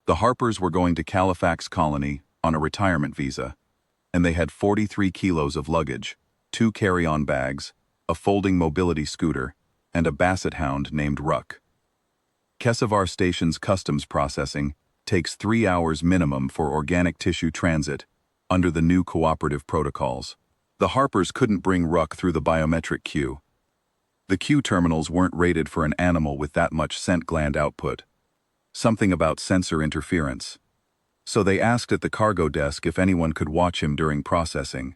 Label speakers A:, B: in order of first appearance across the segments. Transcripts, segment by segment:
A: The Harpers were going to Halifax Colony on a retirement visa, and they had 43 kilos of luggage, 2 carry-on bags, a folding mobility scooter, and a Basset Hound named Ruck. Kesavar Station's customs processing takes 3 hours minimum for organic tissue transit under the new cooperative protocols. The Harpers couldn't bring Ruck through the biometric queue. The queue terminals weren't rated for an animal with that much scent gland output. Something about sensor interference. So they asked at the cargo desk if anyone could watch him during processing.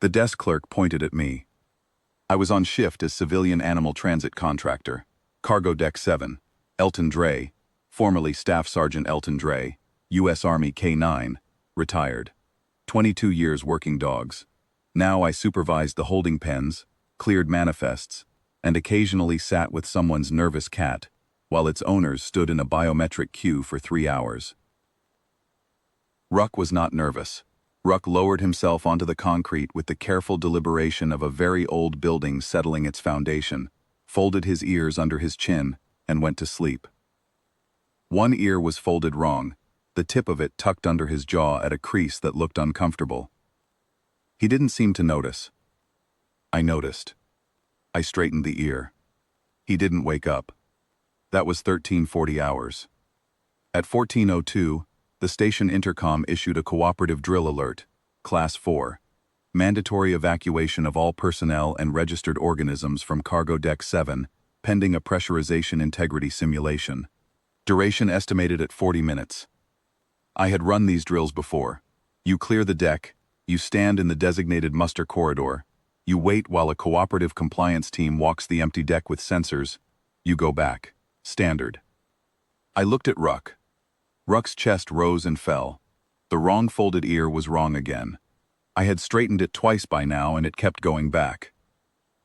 A: The desk clerk pointed at me. I was on shift as civilian animal transit contractor, Cargo Deck 7, Elton Dre, formerly Staff Sergeant Elton Dre, U.S. Army K-9, retired. 22 years working dogs. Now I supervised the holding pens, cleared manifests, and occasionally sat with someone's nervous cat, while its owners stood in a biometric queue for 3 hours. Ruck was not nervous. Ruck lowered himself onto the concrete with the careful deliberation of a very old building settling its foundation, folded his ears under his chin, and went to sleep. One ear was folded wrong, the tip of it tucked under his jaw at a crease that looked uncomfortable. He didn't seem to notice. I noticed. I straightened the ear. He didn't wake up. That was 1340 hours. At 14:02, the station intercom issued a cooperative drill alert, Class 4, mandatory evacuation of all personnel and registered organisms from Cargo Deck 7, pending a pressurization integrity simulation. Duration estimated at 40 minutes. I had run these drills before. You clear the deck, you stand in the designated muster corridor, you wait while a cooperative compliance team walks the empty deck with sensors, you go back. Standard. I looked at Ruck. Ruck's chest rose and fell. The wrong folded ear was wrong again. I had straightened it twice by now and it kept going back.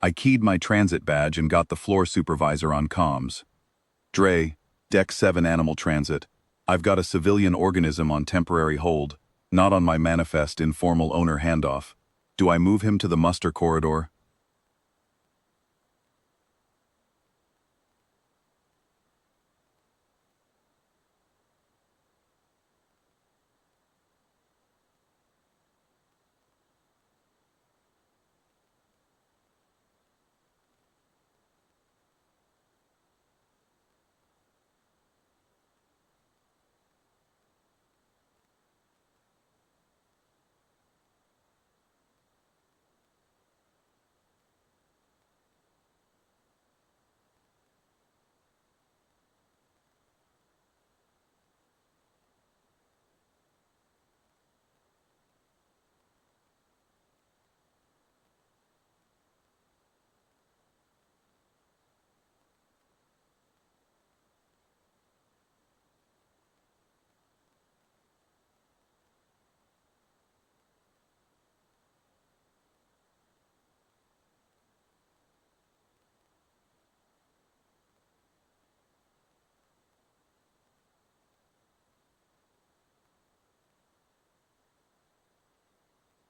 A: I keyed my transit badge and got the floor supervisor on comms. Dre, Deck 7 Animal Transit. I've got a civilian organism on temporary hold, not on my manifest informal owner handoff. Do I move him to the muster corridor?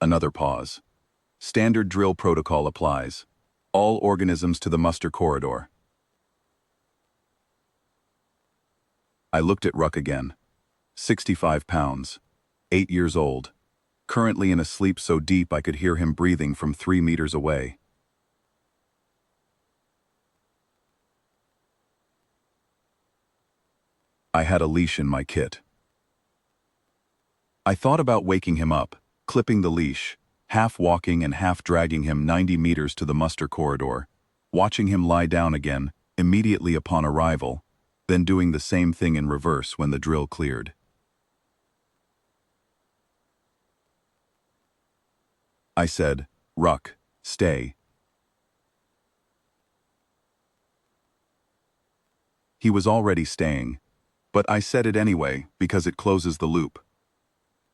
A: Another pause. Standard drill protocol applies. All organisms to the muster corridor. I looked at Ruck again. 65 pounds. 8 years old. Currently in a sleep so deep I could hear him breathing from 3 meters away. I had a leash in my kit. I thought about waking him up, clipping the leash, half walking and half dragging him 90 meters to the muster corridor, watching him lie down again immediately upon arrival, then doing the same thing in reverse when the drill cleared. I said, "Ruck, stay." He was already staying, but I said it anyway because it closes the loop.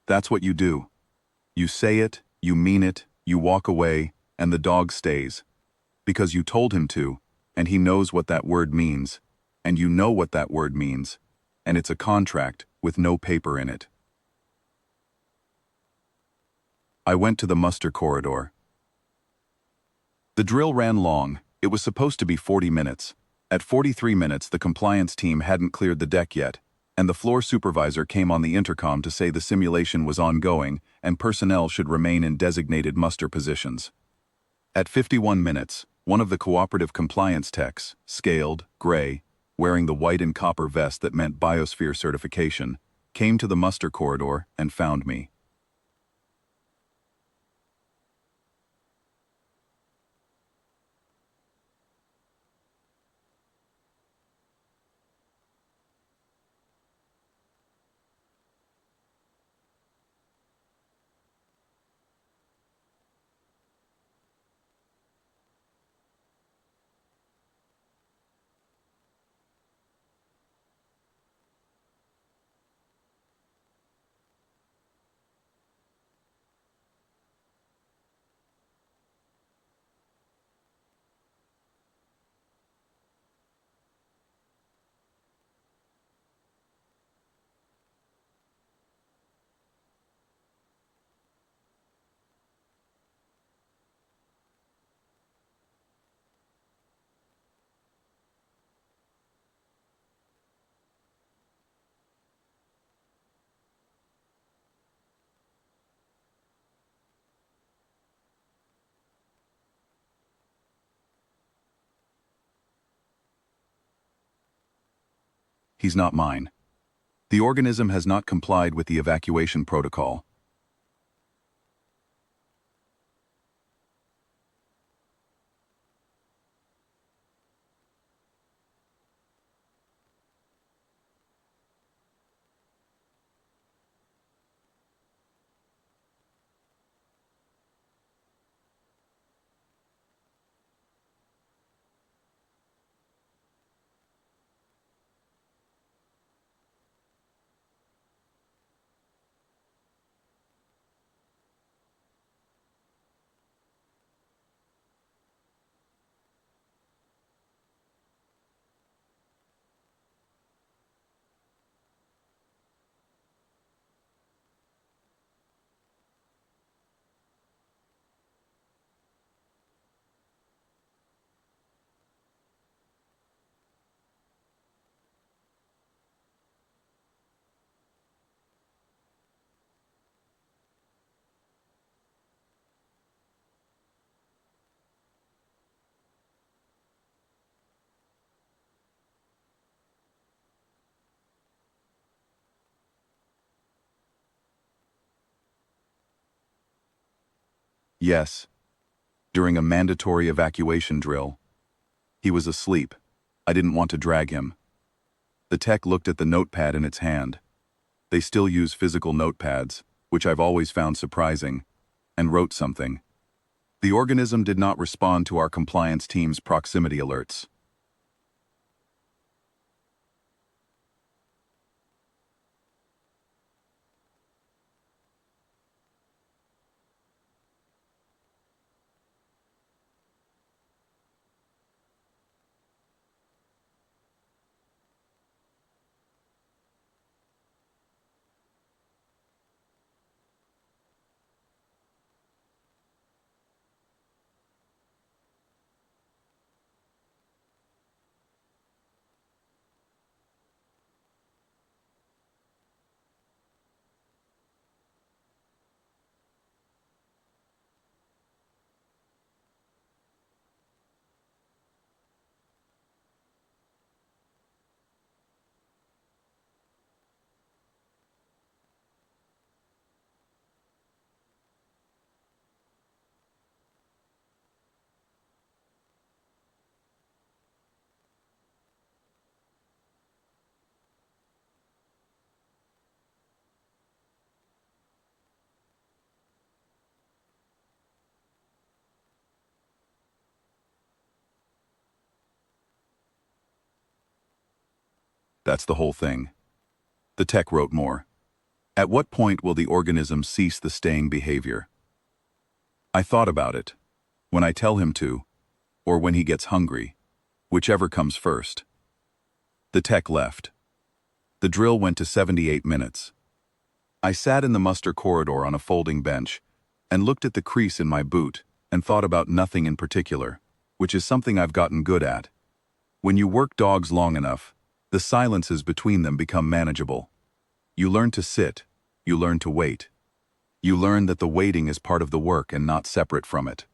A: That's what you do. You say it, you mean it, you walk away, and the dog stays. Because you told him to, and he knows what that word means, and you know what that word means, and it's a contract with no paper in it. I went to the muster corridor. The drill ran long. It was supposed to be 40 minutes. At 43 minutes, the compliance team hadn't cleared the deck yet, and the floor supervisor came on the intercom to say the simulation was ongoing and personnel should remain in designated muster positions. At 51 minutes, one of the cooperative compliance techs, scaled, gray, wearing the white and copper vest that meant biosphere certification, came to the muster corridor and found me. He's not mine. The organism has not complied with the evacuation protocol. Yes, during a mandatory evacuation drill. He was asleep. I didn't want to drag him. The tech looked at the notepad in its hand. They still use physical notepads, which I've always found surprising, and wrote something. The organism did not respond to our compliance team's proximity alerts. That's the whole thing. The tech wrote more. At what point will the organism cease the staying behavior? I thought about it. When I tell him to, or when he gets hungry, whichever comes first. The tech left. The drill went to 78 minutes. I sat in the muster corridor on a folding bench and looked at the crease in my boot and thought about nothing in particular, which is something I've gotten good at. When you work dogs long enough, The silences between them become manageable. You learn to sit. You learn to wait. You learn that the waiting is part of the work and not separate from it.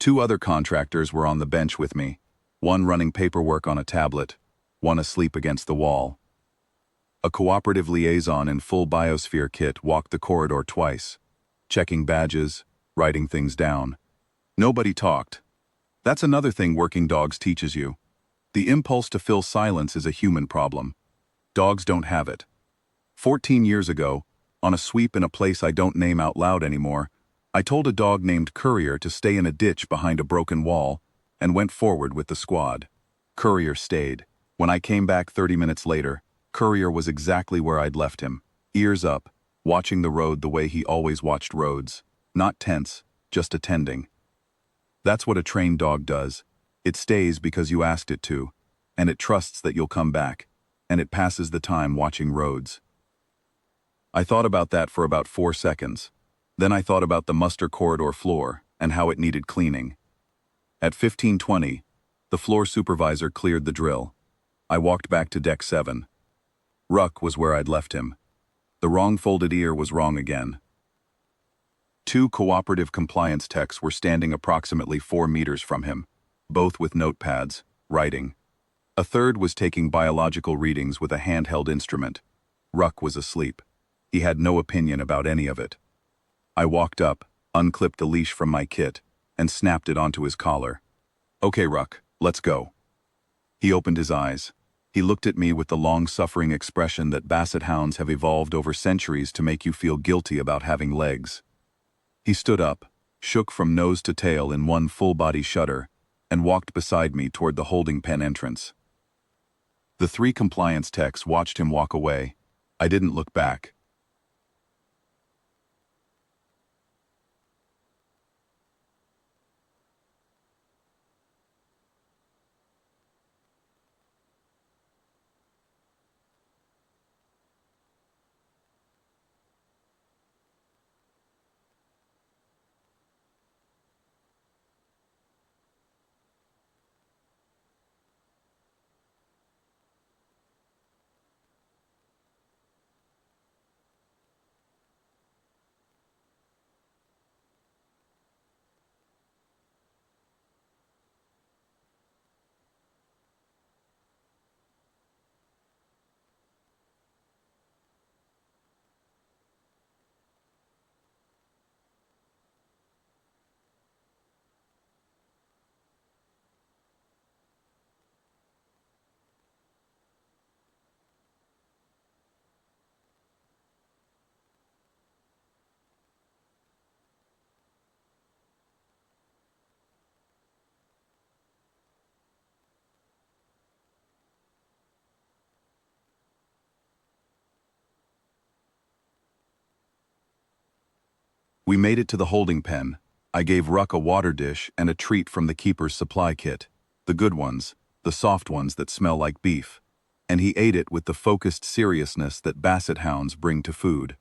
A: Two other contractors were on the bench with me, one running paperwork on a tablet, one asleep against the wall. A cooperative liaison in full biosphere kit walked the corridor twice, checking badges, writing things down. Nobody talked. That's another thing working dogs teaches you. The impulse to fill silence is a human problem. Dogs don't have it. 14 years ago, on a sweep in a place I don't name out loud anymore, I told a dog named Courier to stay in a ditch behind a broken wall and went forward with the squad. Courier stayed. When I came back 30 minutes later, Courier was exactly where I'd left him, ears up, watching the road the way he always watched roads. Not tense, just attending. That's what a trained dog does. It stays because you asked it to, and it trusts that you'll come back, and it passes the time watching roads. I thought about that for about 4 seconds. Then I thought about the muster corridor floor and how it needed cleaning. At 15:20, the floor supervisor cleared the drill. I walked back to deck 7. Ruck was where I'd left him. The wrong folded ear was wrong again. 2 cooperative compliance techs were standing approximately 4 meters from him, both with notepads, writing. A third was taking biological readings with a handheld instrument. Ruck was asleep. He had no opinion about any of it. I walked up, unclipped the leash from my kit, and snapped it onto his collar. "Okay, Ruck, let's go." He opened his eyes. He looked at me with the long-suffering expression that Basset Hounds have evolved over centuries to make you feel guilty about having legs. He stood up, shook from nose to tail in one full-body shudder, and walked beside me toward the holding pen entrance. The 3 compliance techs watched him walk away. I didn't look back. We made it to the holding pen. I gave Ruck a water dish and a treat from the keeper's supply kit. The good ones, the soft ones that smell like beef. And he ate it with the focused seriousness that Basset Hounds bring to food.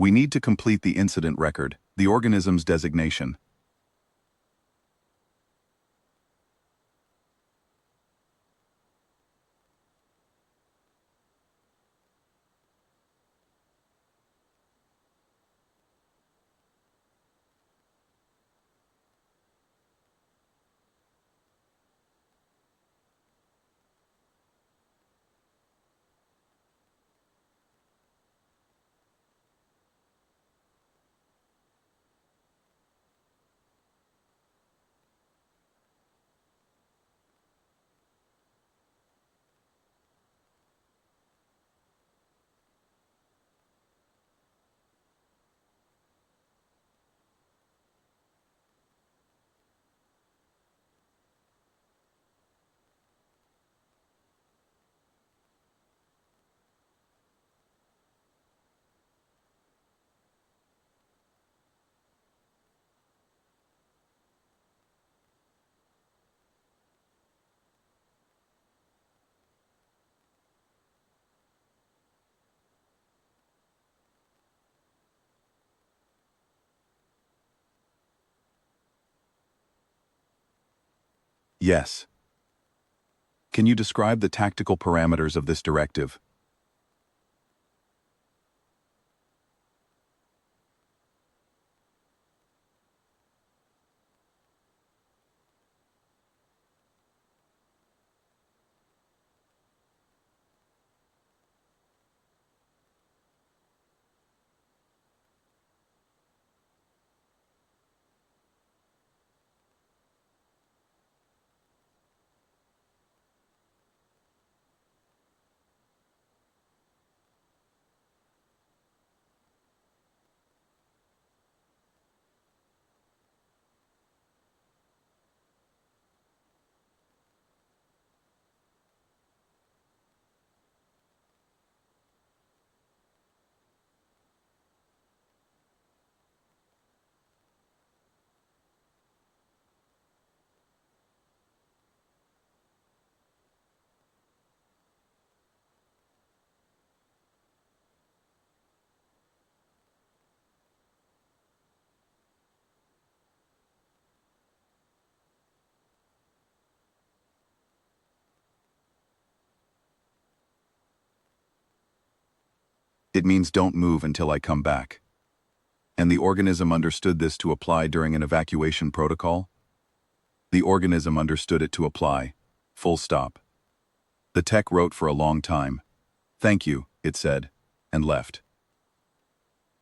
A: We need to complete the incident record, the organism's designation. Yes. Can you describe the tactical parameters of this directive? It means don't move until I come back. And the organism understood this to apply during an evacuation protocol? The organism understood it to apply. Full stop. The tech wrote for a long time. Thank you, it said, and left.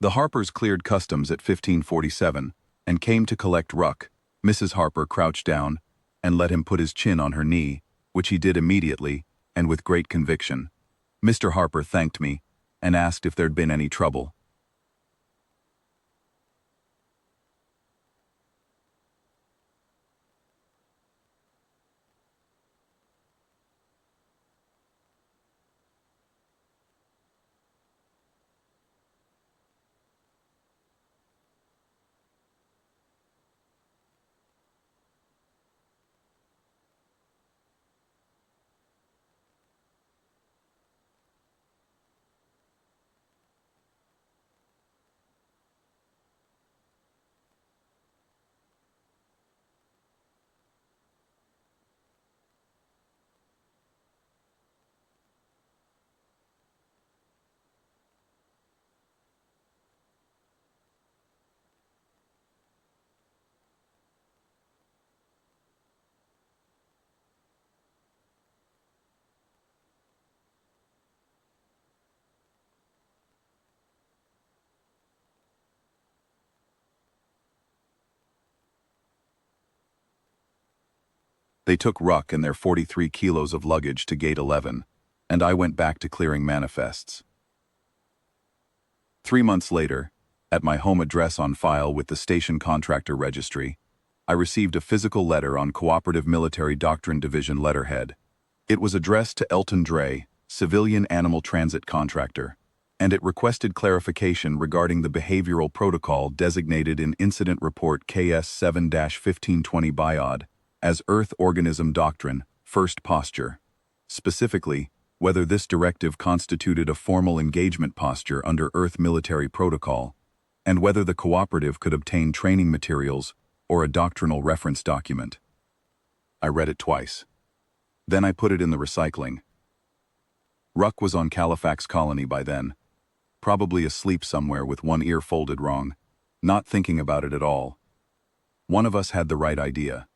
A: The Harpers cleared customs at 1547 and came to collect Ruck. Mrs. Harper crouched down and let him put his chin on her knee, which he did immediately and with great conviction. Mr. Harper thanked me and asked if there'd been any trouble. They took Ruck and their 43 kilos of luggage to Gate 11, and I went back to clearing manifests. 3 months later, at my home address on file with the Station Contractor Registry, I received a physical letter on Cooperative Military Doctrine Division letterhead. It was addressed to Elton Dre, Civilian Animal Transit Contractor, and it requested clarification regarding the behavioral protocol designated in Incident Report KS 7-1520 BIOD as Earth Organism Doctrine, First Posture. Specifically, whether this directive constituted a formal engagement posture under Earth Military Protocol, and whether the cooperative could obtain training materials or a doctrinal reference document. I read it twice. Then I put it in the recycling. Ruck was on Califax Colony by then, probably asleep somewhere with one ear folded wrong, not thinking about it at all. One of us had the right idea.